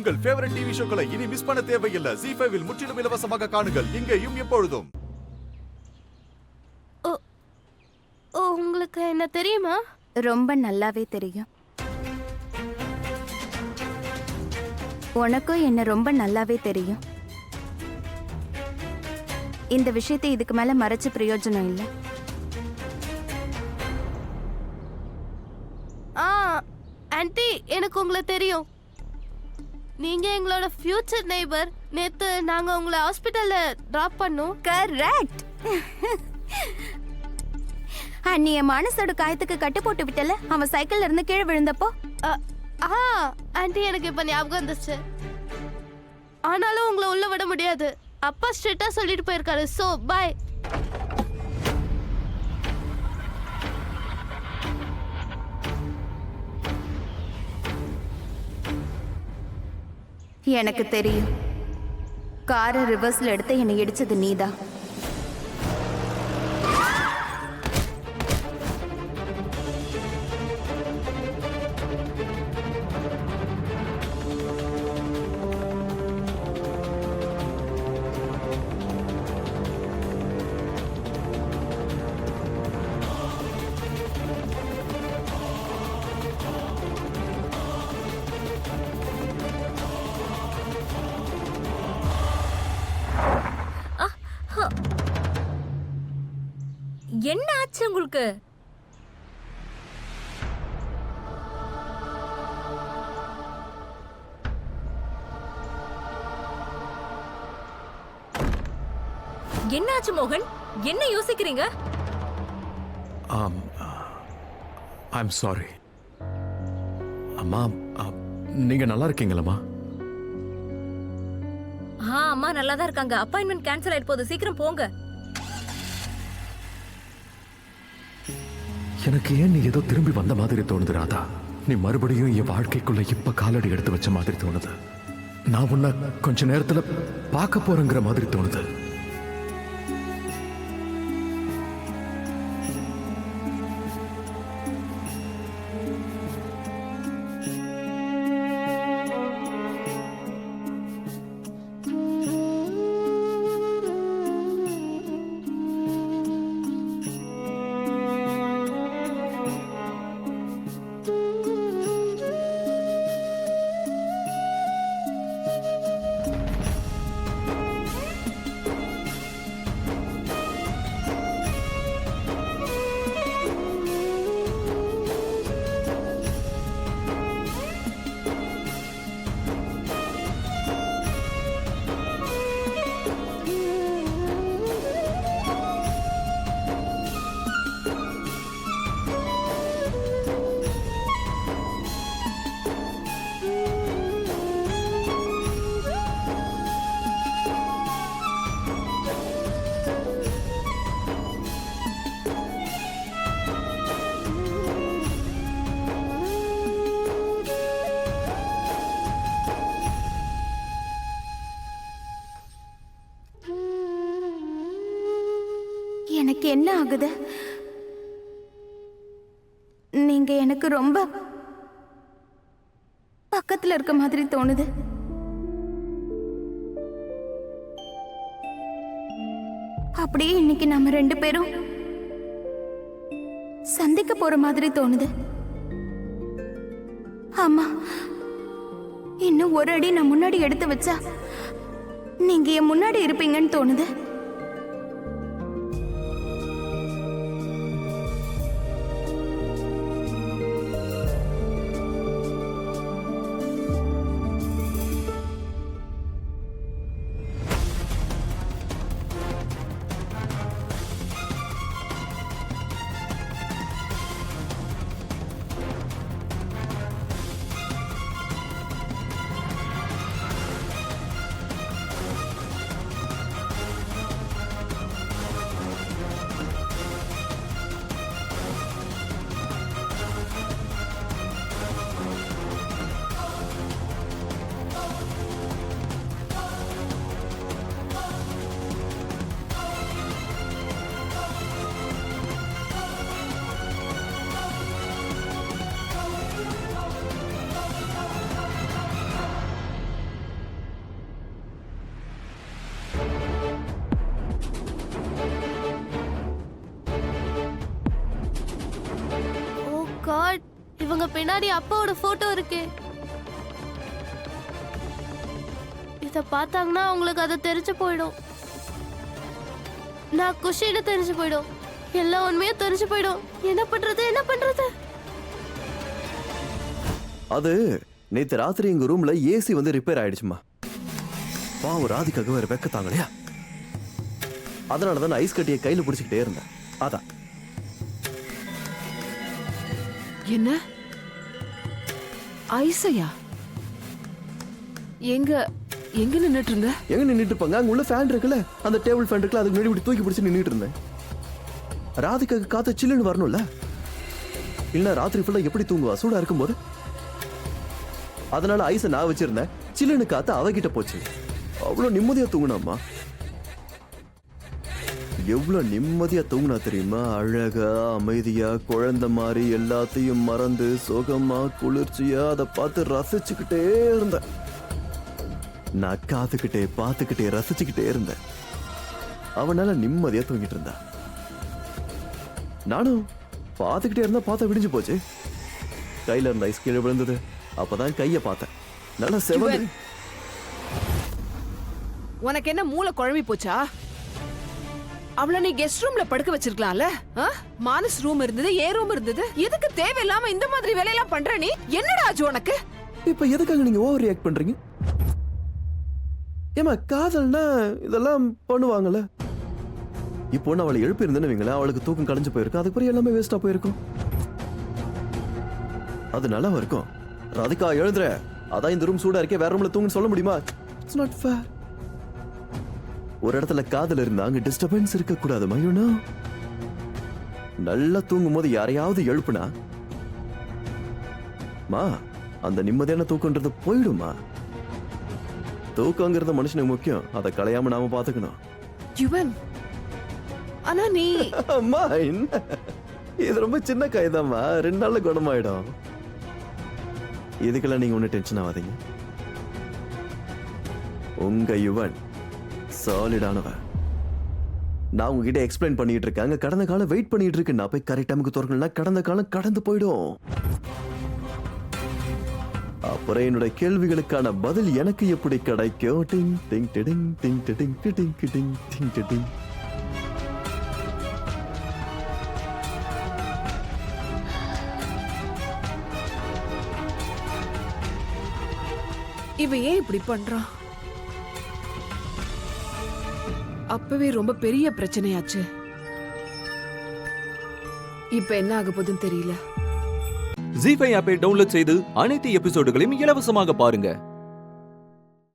உங்கள் favourite TV ஷோக்களை இனி miss பண்ண தேவையில்லை. ZEE5 இல் முற்றிலும் இலவசமாக காணுங்கள், இங்கேயும் எப்பொழுதும். உங்களுக்கு என்ன தெரியுமா? ரொம்ப நல்லாவே தெரியும். உனக்கும் என்ன ரொம்ப நல்லாவே தெரியும். இந்த விஷயத்தை இதுக்கு மேல மறைச்சு பிரயோஜனம் இல்லை. ஆன்ட்டி, எனக்கு உங்களை தெரியும். நீங்க எங்களோட ஃபியூச்சர் நெய்பர். நேத்து நாங்க உங்களை ஹாஸ்பிட்டல்ல டிராப் பண்ணோம். கரெக்ட். அன்னிய மனசோட காயத்துக்கு கட்டு போட்டு விட்டல, அவன் சைக்கிள்ல இருந்து கீழே விழுந்தப்போ. ஆன்ட்டி, எனக்கு இப்ப ஞாபகம் வந்துச்சு. ஆனாலும் உங்களை உள்ள விட முடியாது. அப்பா ஸ்ட்ரிக்ட்டா சொல்லிட்டு போயிருக்காரு. So bye. எனக்கு தெரியும். காரை ரிவர்ஸ்ல எடுத்து என்னை இடிச்சது நீதான். என்ன ஆச்சு உங்களுக்கு? என்ன ஆச்சு மோகன்? என்ன யோசிக்கிறீங்க? ஐம் சாரி அம்மா. நீங்க நல்லா இருக்கீங்களா? அம்மா நல்லா தான் இருக்காங்க. அப்பாயின்மெண்ட் கேன்சல் ஆயிட்டு போகுது, சீக்கிரம் போங்க. எனக்கு ஏன் நீ ஏதோ திரும்பி வந்த மாதிரி தோணுது ராதா. நீ மறுபடியும் என் வாழ்க்கைக்குள்ள இப்ப காலடி எடுத்து வச்ச மாதிரி தோணுது. நான் உன்னை கொஞ்ச நேரத்துல பார்க்க போறேங்கிற மாதிரி தோணுது. எனக்கு என்ன ஆகுது? நீங்க எனக்கு ரொம்ப பக்கத்துல இருக்க மாதிரி தோணுது. அப்படியே இன்னைக்கு நம்ம ரெண்டு பேரும் சந்திக்க போற மாதிரி தோணுது. ஆமா, இன்னும் ஒரு அடி நான் முன்னாடி எடுத்து வச்சா நீங்க என் முன்னாடி இருப்பீங்கன்னு தோணுது. அங்க பின்னாடி அப்பாவோட போட்டோ இருக்கே. இத பார்த்தாங்கன்னா அவங்களுக்கு அது தெரிஞ்சு போயிடும். நான் குஷின்னு தெரிஞ்சு போயிடும். எல்லா உண்மையும் தெரிஞ்சு போயிடும். என்ன பண்றது? அது நேத்து ராத்திரி எங்க ரூம்ல ஏசி வந்து ரிப்பேர் ஆயிடுச்சுமா. பாவம் ராதிக்காக வேற வெக்க தாங்கலையா, அதனாலதான் ஐஸ் கட்டியை கையில பிடிச்சிக்கிட்டே இருந்தேன். அதான். என்ன ஐசையா? எங்க நின்னுட்டு இருந்த? எங்க நின்னுட்டு இருப்பாங்க? அங்க உள்ள ஃபேன் இருக்குல்ல, அந்த டேபிள் ஃபேன் இருக்குல்ல, அதுக்கு முன்னாடி இப்படி தூக்கி பிடிச்சு நின்னுட்டு இருந்தேன். ராதிக்காக்கு காத்து சில்லுன்னு வரணும்ல, இல்ல ராத்திரி ஃபுல்லா எப்படி தூங்குவா சூடா இருக்கும்போது? அதனால ஐஸை நான் வச்சிருந்தேன், சில்லுன்னு காத்து அவகிட்ட போச்சு. அவ்வளவு நிம்மதியா தூங்குனாம்மா. எவ்வளவு நிம்மதியா தூங்குனா தெரியுமா? அழகா அமைதியா குழந்தை மாதிரி எல்லாத்தையும் மறந்து சுகமா குளிர்ச்சியா அதை பார்த்து ரசிச்சுக்கிட்டே இருந்தேன். நான் காத்துக்கிட்டே பார்த்துக்கிட்டே ரசிச்சுக்கிட்டே இருந்தேன். அவனால நிம்மதியா தூங்கிட்டு இருந்தா. நானும் பார்த்துக்கிட்டே இருந்தா பார்த்தா விடிஞ்சு போச்சு. கையில இருந்த ஐஸ் கீழே விழுந்தது. அப்பதான் கைய பார்த்தேன், நல்லா செவந்து. உனக்கு என்ன மூளை குழம்பி போச்சா? அவள நீ கெஸ்ட் ரூம்ல படுக்க வச்சிருக்கலாம்ல? மானஸ் ரூம் இருந்தது, ஏ ரூம் இருந்தது. எதுக்கு தேவையில்லாம இந்த மாதிரி வேலையெல்லாம் பண்ற நீ? என்னடா ஆச்சு உனக்கு? இப்ப எதுக்காக நீங்க ஓவர் ரியாக்ட் பண்றீங்க? ஏமா காதல்னா இதெல்லாம் பண்ணுவாங்கல்ல. இப்போ அவளை எழுப்பி இருந்தேன்னு அவளுக்கு தூக்கம் கலைஞ்சு போயிருக்கும், அதுக்கு பிறகு எல்லாமே வேஸ்டா போயிருக்கும். அது நல்லா இருக்கும். ராதிகா எழுதுற, அதான் இந்த ரூம் சூடா இருக்கே, வேற ரூம்ல தூங்குன்னு சொல்ல முடியுமா? It's not fair. ஒரு இடத்துல காதல் இருந்தா அங்க டிஸ்டர்பன்ஸ் இருக்க கூடாது. மையோனா நல்லா தூங்கும் போது யாரையாவது எழுப்புனா மா அந்த நிம்மதியான தூக்கம்ன்றது போயிடுமா? தூக்கங்கிறது மனுஷனுக்கு முக்கியம், அதை களையாம நாம பாத்துக்கணும். யுவன், ஆனா நீ அம்மா என்ன இது ரொம்ப சின்ன கைதாம்மா, 2 நாள்ல குணமாயிடும். இதுக்கெல்லாம் நீங்க ஒன்னும் டென்ஷன் ஆகாதீங்க. உங்க யுவன் சாலிடானவன். நான் உங்ககிட்ட எக்ஸ்பிளைன் பண்ணிட்டு இருக்கேன். கடந்த காலம் வெயிட் பண்ணிட்டு இருக்கு. நான் போய் கரெக்ட் டைமுக்கு திறக்கணும்னா கடந்த காலம் கடந்து போயிடும். அப்புறம் என்னோட கேள்விகளுக்கான பதில் எனக்கு எப்படி கிடைக்கும்? டிங் டிங் டிடிங் டிங் டிடிங் டிடிங் டிடிங் டிங் டிடிங். இவ ஏன் இப்படி பண்றான்? அப்பவே ரொம்ப பெரிய பிரச்சனையாச்சு. இப்ப என்ன ஆக போகுதுன்னு தெரியல. ஜீ5 ஆப்பை டவுன்லோட் செய்து அனைத்து எபிசோடுகளையும் இலவசமாக பாருங்க.